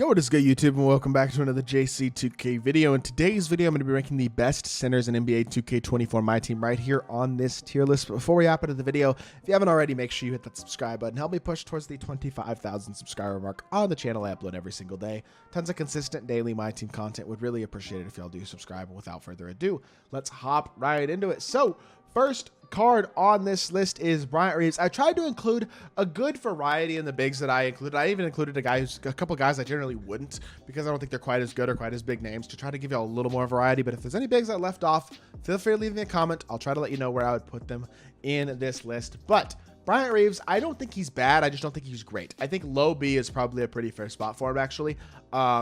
Yo, what is good, YouTube, and welcome back to another JC2K video. In today's video, I'm going to be ranking the best centers in NBA 2K24 MyTEAM right here on this tier list. But before we hop into the video, if you haven't already, make sure you hit that subscribe button. Help me push towards the 25,000 subscriber mark on the channel. I upload every single day. Tons of consistent daily MyTEAM content. Would really appreciate it if y'all do subscribe. And without further ado, let's hop right into it. So, first card on this list is Bryant Reeves. I tried to include a good variety in the bigs that I included. I even included a couple guys I generally wouldn't because I don't think they're quite as good or quite as big names, to try to give you a little more variety. But if there's any bigs I left off, feel free to leave me a comment. I'll try to let you know where I would put them in this list. But Bryant Reeves, I don't think he's bad. I just don't think he's great. I think low B is probably a pretty fair spot for him, actually.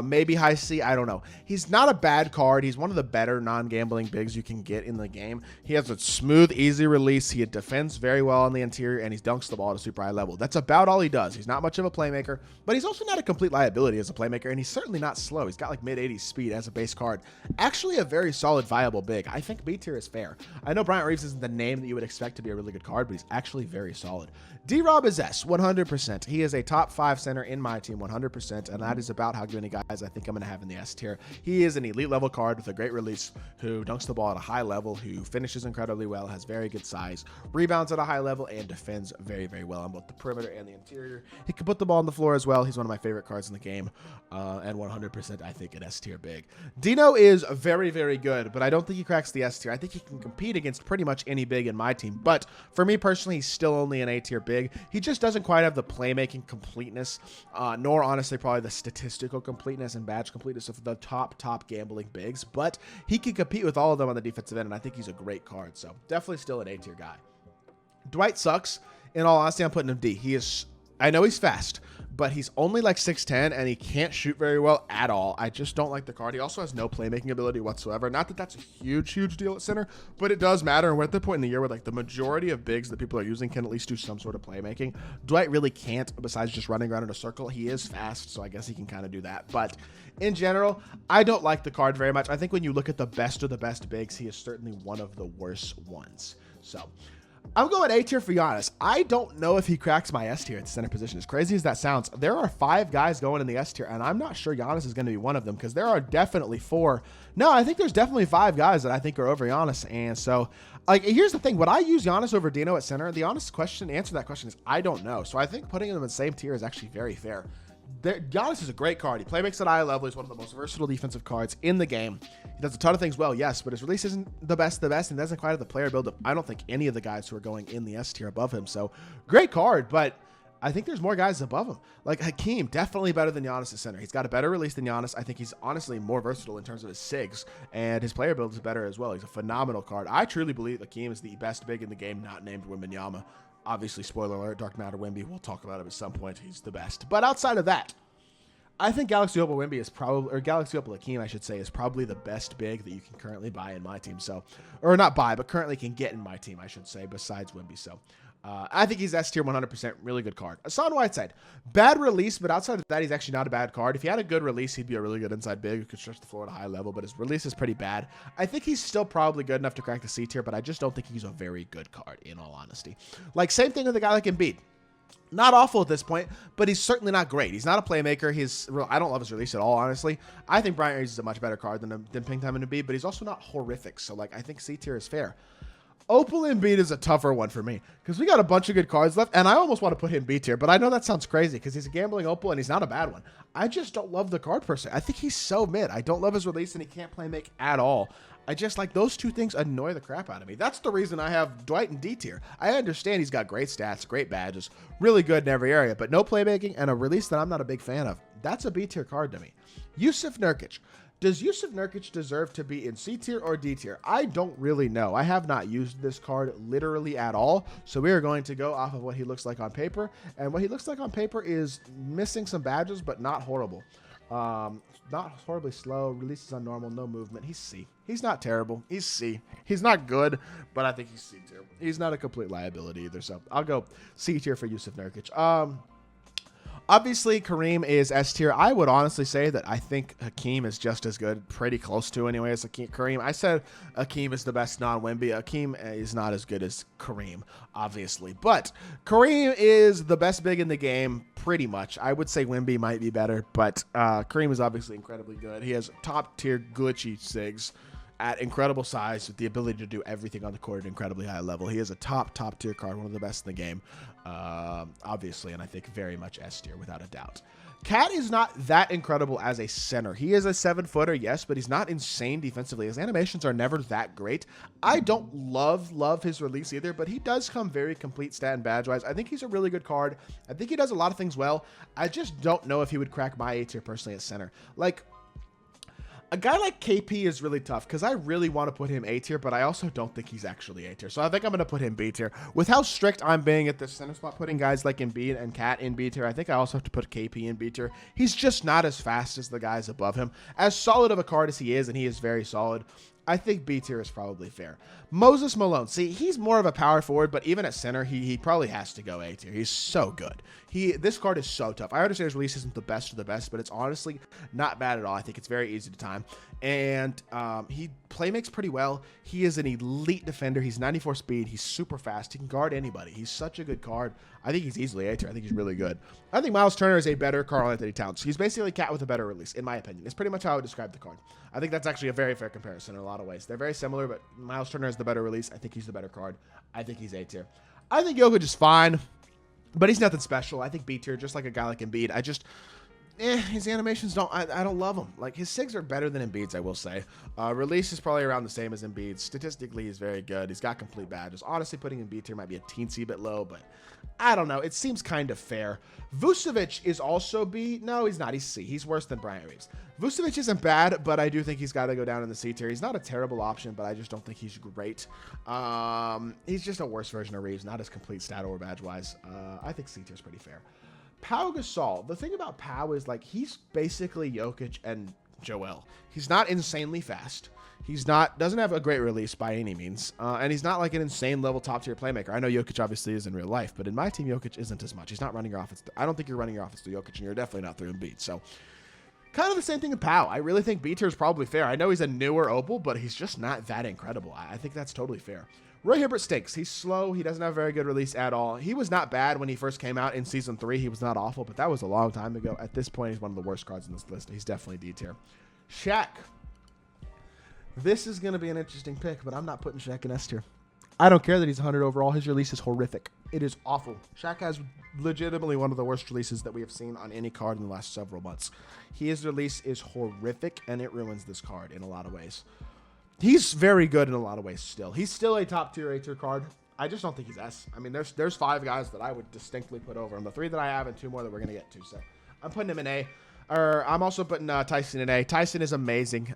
Maybe high C, I don't know. He's not a bad card. He's one of the better non-gambling bigs you can get in the game. He has a smooth, easy release. He defends very well on the interior, and he dunks the ball at a super high level. That's about all he does. He's not much of a playmaker, but he's also not a complete liability as a playmaker, and he's certainly not slow. He's got like mid-80s speed as a base card. Actually a very solid, viable big. I think B tier is fair. I know Bryant Reeves isn't the name that you would expect to be a really good card, but he's actually very solid. D-Rob is S, 100%. He is a top 5 center in my team, 100%, and that is about how many guys I think I'm going to have in the S tier. He is an elite level card with a great release, who dunks the ball at a high level, who finishes incredibly well, has very good size, rebounds at a high level, and defends very, very well on both the perimeter and the interior. He can put the ball on the floor as well. He's one of my favorite cards in the game, and 100% I think an S tier big. Dino is very, very good, but I don't think he cracks the S tier. I think he can compete against pretty much any big in my team, but for me personally, he's still only an A tier big. He just doesn't quite have the playmaking completeness, nor honestly probably the statistical completeness and badge completeness of the top gambling bigs, but he can compete with all of them on the defensive end, and I think he's a great card, so definitely still an A tier guy. Dwight sucks. In all honesty, I'm putting him D. I know he's fast, but he's only like 6'10", and he can't shoot very well at all. I just don't like the card. He also has no playmaking ability whatsoever. Not that that's a huge deal at center, but it does matter. And we're at the point in the year where like the majority of bigs that people are using can at least do some sort of playmaking. Dwight really can't, besides just running around in a circle. He is fast, so I guess he can kind of do that. But in general, I don't like the card very much. I think when you look at the best of the best bigs, he is certainly one of the worst ones. So I'm going A tier for Giannis. I don't know if he cracks my S tier at the center position. As crazy as that sounds, there are 5 guys going in the S tier, and I'm not sure Giannis is going to be one of them, because there are definitely 4. No, I think there's definitely 5 guys that I think are over Giannis. And so, like, here's the thing. Would I use Giannis over Dino at center? The honest answer to that question is I don't know. So I think putting them in the same tier is actually very fair. Giannis is a great card. He playmakes at high level. He's one of the most versatile defensive cards in the game. He does a ton of things well, yes, but his release isn't the best, and doesn't quite have the player build-up. I don't think any of the guys who are going in the S tier above him. So great card, but I think there's more guys above him. Like Hakeem, definitely better than Giannis at center. He's got a better release than Giannis. I think he's honestly more versatile in terms of his SIGs, and his player build is better as well. He's a phenomenal card. I truly believe Hakeem is the best big in the game, not named Wembanyama. Obviously, spoiler alert, Dark Matter Wemby. We'll talk about him at some point. He's the best. But outside of that, I think Galaxy Opal Wemby is probably, or Galaxy Opal Hakeem, I should say, is probably the best big that you can currently buy in my team. So, or not buy, but currently can get in my team, I should say, besides Wemby. So, I think he's S tier 100%. Really good card. Hassan Whiteside, bad release, but outside of that, he's actually not a bad card. If he had a good release, he'd be a really good inside big who could stretch the floor at a high level, but his release is pretty bad. I think he's still probably good enough to crack the C tier, but I just don't think he's a very good card, in all honesty. Like, same thing with a guy like Embiid. Not awful at this point, but he's certainly not great. He's not a playmaker. I don't love his release at all, honestly. I think Bryant Reeves is a much better card than Pink Time and Embiid, but he's also not horrific. So, like, I think C tier is fair. Opal Embiid is a tougher one for me because we got a bunch of good cards left, and I almost want to put him B tier, but I know that sounds crazy because he's a gambling Opal, and he's not a bad one. I just don't love the card per se. I think he's so mid. I don't love his release, and he can't play make at all. I just, like, those two things annoy the crap out of me. That's the reason I have Dwight in D tier. I understand he's got great stats, great badges, really good in every area, but no playmaking and a release that I'm not a big fan of. That's a B tier card to me. Yousef Nurkic. Does Yousef Nurkic deserve to be in C tier or D tier? I don't really know. I have not used this card literally at all, so we are going to go off of what he looks like on paper, and what he looks like on paper is missing some badges, but not horrible. Not horribly slow, releases on normal, no movement. He's C. He's not terrible. He's C. He's not good, but I think he's C tier. He's not a complete liability either, so I'll go C tier for Yousef Nurkic. Obviously, Kareem is S tier. I would honestly say that I think Hakeem is just as good, pretty close to anyway as Kareem. I said Hakeem is the best non-Wemby. Hakeem is not as good as Kareem, obviously. But Kareem is the best big in the game, pretty much. I would say Wemby might be better, but Kareem is obviously incredibly good. He has top-tier glitchy SIGs at incredible size with the ability to do everything on the court at an incredibly high level. He is a top-tier card, one of the best in the game, obviously, and I think very much S tier without a doubt. Cat is not that incredible as a center. He is a 7-footer, yes, but he's not insane defensively. His animations are never that great. I don't love his release either, but he does come very complete stat and badge-wise. I think he's a really good card. I think he does a lot of things well. I just don't know if he would crack my A tier personally at center. Like, a guy like KP is really tough because I really want to put him A tier, but I also don't think he's actually A tier. So I think I'm going to put him B tier. With how strict I'm being at the center spot, putting guys like Embiid and Cat in B tier, I think I also have to put KP in B tier. He's just not as fast as the guys above him. As solid of a card as he is, and he is very solid, I think B tier is probably fair. Moses Malone. See, he's more of a power forward, but even at center, he probably has to go A tier. He's so good. This card is so tough. I understand his release isn't the best of the best, but it's honestly not bad at all. I think it's very easy to time. And he play makes pretty well. He is an elite defender. He's 94 speed. He's super fast. He can guard anybody. He's such a good card. I think he's easily A tier. I think he's really good. I think Myles Turner is a better Karl-Anthony Towns. He's basically Cat with a better release, in my opinion. It's pretty much how I would describe the card. I think that's actually a very fair comparison in a lot of ways. They're very similar, but Myles Turner has the better release. I think he's the better card. I think he's A tier. I think Jokic is fine, but he's nothing special. I think B tier, just like a guy like Embiid. His animations I don't love them. Like, his SIGs are better than Embiid's, I will say. Release is probably around the same as Embiid's. Statistically, he's very good. He's got complete badges. Honestly, putting him B tier might be a teensy bit low, but I don't know. It seems kind of fair. Vucevic is also B. No, he's not. He's C. He's worse than Bryant Reeves. Vucevic isn't bad, but I do think he's got to go down in the C tier. He's not a terrible option, but I just don't think he's great. He's just a worse version of Reeves, not as complete stat or badge-wise. I think C tier is pretty fair. Pau Gasol. The thing about Pau is, like, he's basically Jokic and Joel. He's not insanely fast. Doesn't have a great release by any means. And he's not like an insane level top tier playmaker. I know Jokic obviously is in real life, but in my team, Jokic isn't as much. He's not running your offense. I don't think you're running your offense through Jokic, and you're definitely not through Embiid. So kind of the same thing with Pau. I really think B tier is probably fair. I know he's a newer Opal, but he's just not that incredible. I think that's totally fair. Roy Hibbert stinks. He's slow. He doesn't have a very good release at all. He was not bad when he first came out in Season 3. He was not awful, but that was a long time ago. At this point, he's one of the worst cards in this list. He's definitely D tier. Shaq. This is going to be an interesting pick, but I'm not putting Shaq in S tier. I don't care that he's 100 overall. His release is horrific. It is awful. Shaq has legitimately one of the worst releases that we have seen on any card in the last several months. His release is horrific, and it ruins this card in a lot of ways. He's very good in a lot of ways still. He's still a top tier A tier card. I just don't think he's S. I mean, there's 5 guys that I would distinctly put over him. The 3 that I have and 2 more that we're going to get to. So I'm putting him in A. I'm also putting Tyson in A. Tyson is amazing.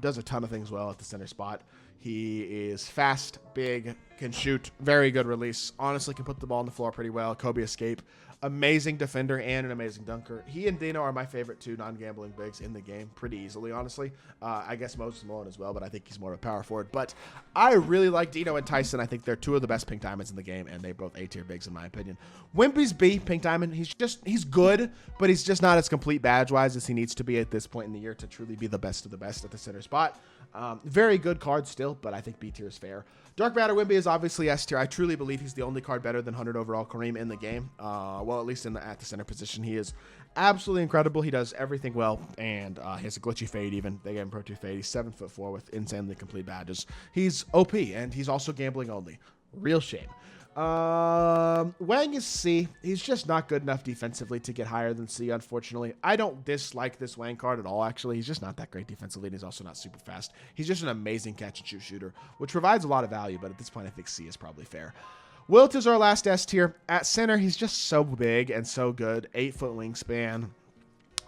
Does a ton of things well at the center spot. He is fast, big, can shoot, very good release. Honestly, can put the ball on the floor pretty well. Kobe escape. Amazing defender and an amazing dunker. He and Dino are my favorite 2 non-gambling bigs in the game pretty easily, honestly. I guess Moses Malone as well, but I think he's more of a power forward. But I really like Dino and Tyson. I think they're 2 of the best pink diamonds in the game, and they both A-tier bigs in my opinion. Wemby's B, pink diamond. He's good, but he's just not as complete badge-wise as he needs to be at this point in the year to truly be the best of the best at the center spot. Very good card still, but I think B tier is fair. Dark Matter Wemby is obviously S tier. I truly believe he's the only card better than 100 overall Kareem in the game. Well, at least at the center position. He is absolutely incredible. He does everything well, and he has a glitchy fade even. They gave him Pro 2 fade. He's 7'4" with insanely complete badges. He's OP, and he's also gambling only. Real shame. Wang is C. He's just not good enough defensively to get higher than C, unfortunately. I don't dislike this Wang card at all, actually. He's just not that great defensively, and he's also not super fast. He's just an amazing catch-and-shoot shooter, which provides a lot of value, but at this point, I think C is probably fair. Wilt is our last S tier. At center, he's just so big and so good. 8-foot wingspan.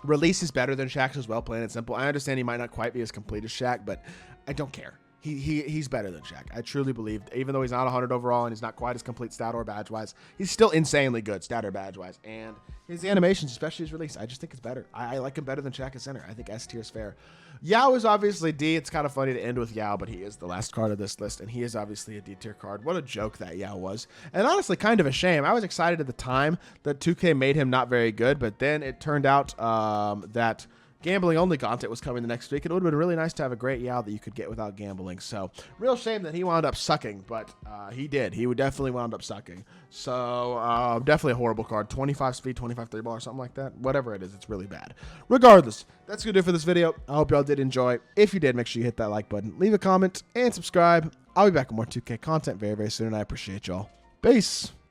Release is better than Shaq's as well, plain and simple. I understand he might not quite be as complete as Shaq, but I don't care. he's better than Shaq. I truly believe, even though he's not 100 overall and he's not quite as complete stat or badge wise, he's still insanely good stat or badge wise. And his animations, especially his release, I just think it's better. I like him better than Shaq at center. I think S tier is fair. Yao is obviously D. It's kind of funny to end with Yao, but he is the last card of this list, and he is obviously a D tier card. What a joke that Yao was. And honestly, kind of a shame. I was excited at the time that 2K made him not very good, but then it turned out that gambling only content was coming the next week. It would have been really nice to have a great Yao that you could get without gambling. So real shame that he wound up sucking, but he did. He would definitely wound up sucking. So definitely a horrible card. 25 speed, 25 3 ball or something like that. Whatever it is, it's really bad. Regardless, that's going to do it for this video. I hope y'all did enjoy. If you did, make sure you hit that like button, leave a comment, and subscribe. I'll be back with more 2K content very, very soon, and I appreciate y'all. Peace.